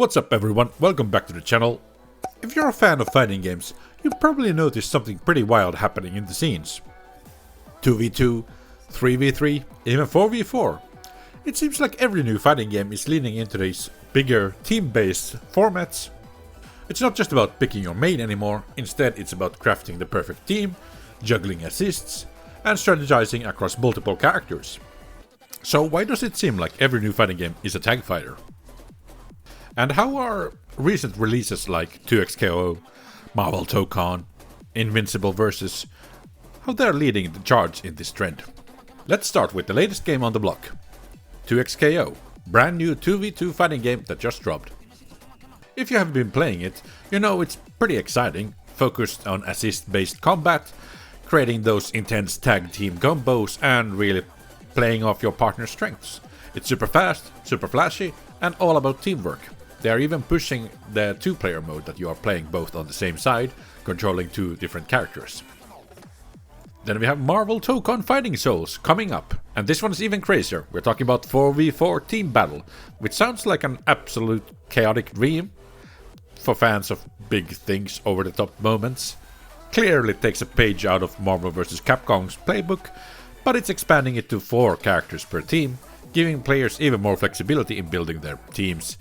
What's up everyone, welcome back to the channel. If you're a fan of fighting games, you've probably noticed something pretty wild happening in the scenes. 2v2, 3v3, even 4v4. It seems like every new fighting game is leaning into these bigger team-based formats. It's not just about picking your main anymore, instead it's about crafting the perfect team, juggling assists, and strategizing across multiple characters. So why does it seem like every new fighting game is a tag fighter? And how are recent releases like 2xKO, Marvel Tokon, Invincible versus, how they're leading the charge in this trend? Let's start with the latest game on the block. 2xKO, brand new 2v2 fighting game that just dropped. If you have been playing it, you know it's pretty exciting, focused on assist-based combat, creating those intense tag team combos and really playing off your partner's strengths. It's super fast, super flashy, and all about teamwork. They are even pushing the two-player mode that you are playing both on the same side, controlling two different characters. Then we have Marvel Tokon Fighting Souls coming up, and this one is even crazier. We're talking about 4v4 team battle, which sounds like an absolute chaotic dream for fans of big things, over-the-top moments. Clearly takes a page out of Marvel vs. Capcom's playbook, but it's expanding it to 4 characters per team, giving players even more flexibility in building their teams.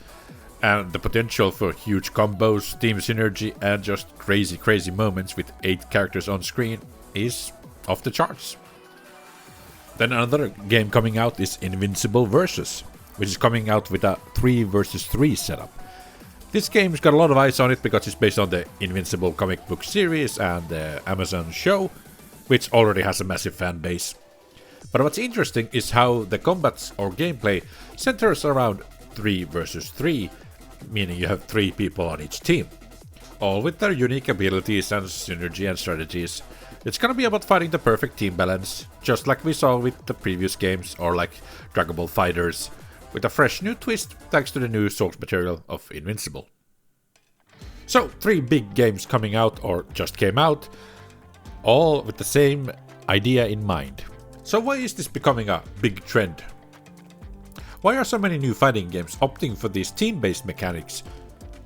And the potential for huge combos, team synergy, and just crazy moments with 8 characters on screen is off the charts. Then another game coming out is Invincible versus, which is coming out with a 3 vs 3 setup. This game's got a lot of eyes on it because it's based on the Invincible comic book series and the Amazon show, which already has a massive fan base. But what's interesting is how the combats or gameplay centers around 3 vs 3, meaning you have 3 people on each team, all with their unique abilities and synergy and strategies. It's gonna be about finding the perfect team balance, just like we saw with the previous games or like Dragon Ball FighterZ, with a fresh new twist thanks to the new source material of Invincible. So 3 big games coming out or just came out, all with the same idea in mind. So why is this becoming a big trend? Why are so many new fighting games opting for these team-based mechanics?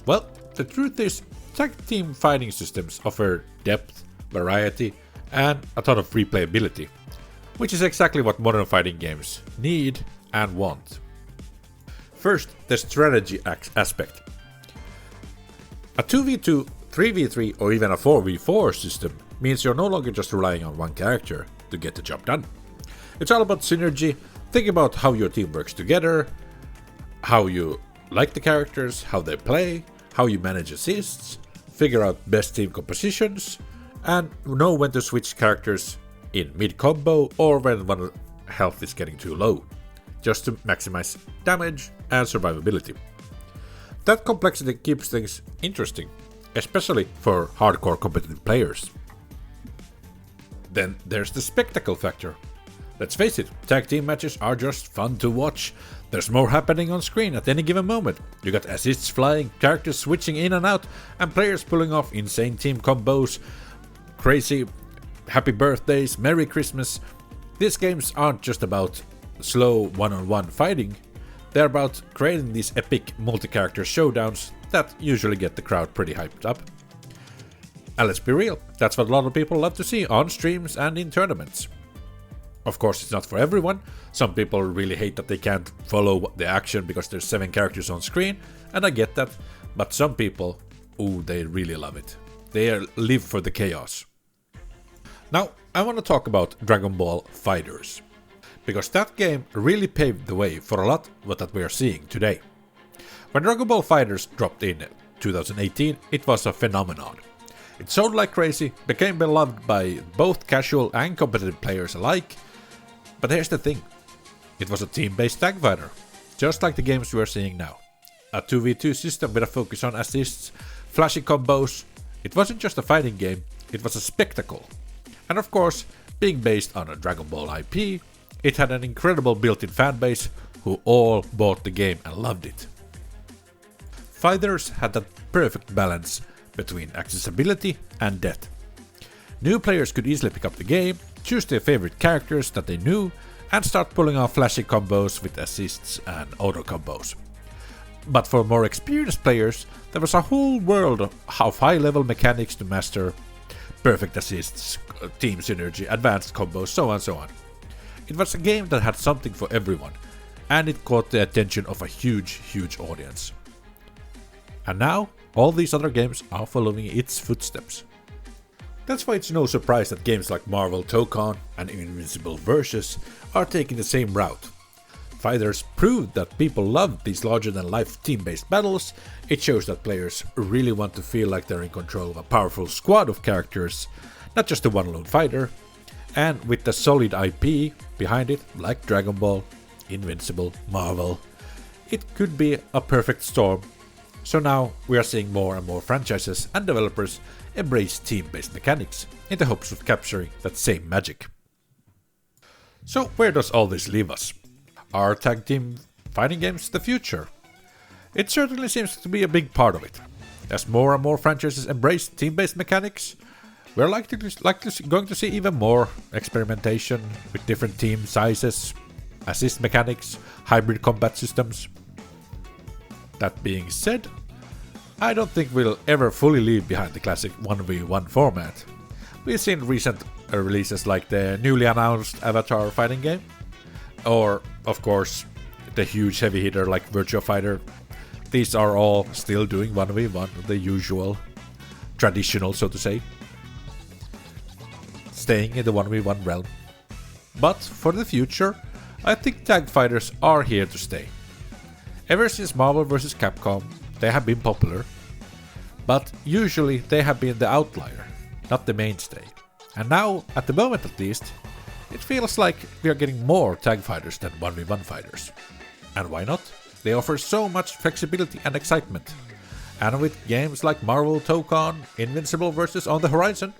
Well, the truth is, tag team fighting systems offer depth, variety, and a ton of replayability, which is exactly what modern fighting games need and want. First, the strategy aspect. A 2v2, 3v3 or even a 4v4 system means you're no longer just relying on one character to get the job done. It's all about synergy. Think about how your team works together, how you like the characters, how they play, how you manage assists, figure out best team compositions, and know when to switch characters in mid-combo or when one health is getting too low, just to maximize damage and survivability. That complexity keeps things interesting, especially for hardcore competitive players. Then there's the spectacle factor. Let's face it, tag team matches are just fun to watch. There's more happening on screen at any given moment. You got assists flying, characters switching in and out, and players pulling off insane team combos, crazy happy birthdays, Merry Christmas. These games aren't just about slow one-on-one fighting, they're about creating these epic multi-character showdowns that usually get the crowd pretty hyped up. And let's be real, that's what a lot of people love to see on streams and in tournaments. Of course, it's not for everyone. Some people really hate that they can't follow the action because there's 7 characters on screen, and I get that. But some people, ooh, they really love it. They live for the chaos. Now, I want to talk about Dragon Ball FighterZ, because that game really paved the way for a lot of that we are seeing today. When Dragon Ball FighterZ dropped in 2018, it was a phenomenon. It sold like crazy, became beloved by both casual and competitive players alike. But here's the thing, it was a team-based tag fighter, just like the games we are seeing now. A 2v2 system with a focus on assists, flashy combos. It wasn't just a fighting game, it was a spectacle. And of course, being based on a Dragon Ball IP, it had an incredible built-in fanbase who all bought the game and loved it. FighterZ had that perfect balance between accessibility and depth. New players could easily pick up the game, choose their favorite characters that they knew, and start pulling off flashy combos with assists and auto combos. But for more experienced players, there was a whole world of high-level mechanics to master, perfect assists, team synergy, advanced combos, so on and so on. It was a game that had something for everyone, and it caught the attention of a huge audience. And now, all these other games are following its footsteps. That's why it's no surprise that games like Marvel Tokon and Invincible Versus are taking the same route. Fighters proved that people love these larger-than-life team-based battles. It shows that players really want to feel like they're in control of a powerful squad of characters, not just a one lone fighter. And with the solid IP behind it, like Dragon Ball, Invincible, Marvel, it could be a perfect storm. So now we are seeing more and more franchises and developers embrace team-based mechanics in the hopes of capturing that same magic. So where does all this leave us? Are tag team fighting games the future? It certainly seems to be a big part of it. As more and more franchises embrace team-based mechanics, we're likely going to see even more experimentation with different team sizes, assist mechanics, hybrid combat systems. That being said, I don't think we'll ever fully leave behind the classic 1v1 format. We've seen recent releases like the newly announced Avatar fighting game, or, of course, the huge heavy hitter like Virtua Fighter. These are all still doing 1v1, the usual, traditional, so to say, staying in the 1v1 realm. But for the future, I think tag fighters are here to stay. Ever since Marvel vs. Capcom, they have been popular, but usually they have been the outlier, not the mainstay. And now, at the moment at least, it feels like we are getting more tag fighters than 1v1 fighters. And why not? They offer so much flexibility and excitement. And with games like Marvel Tokon, Invincible Versus on the horizon,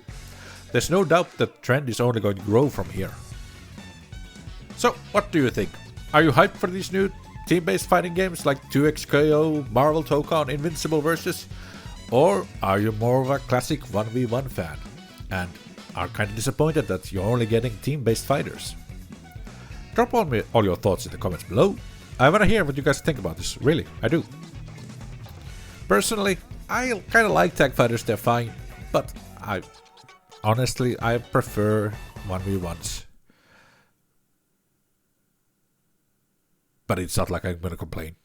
there's no doubt that the trend is only going to grow from here. So, what do you think? Are you hyped for these new team-based fighting games like 2XKO, Marvel Tokon, Invincible Versus? Or are you more of a classic 1v1 fan and are kind of disappointed that you're only getting team-based fighters? Drop on me all your thoughts in the comments below. I want to hear what you guys think about this, really, I do. Personally, I kind of like tag fighters, they're fine, but honestly, I prefer 1v1s. But it's not like I'm gonna complain.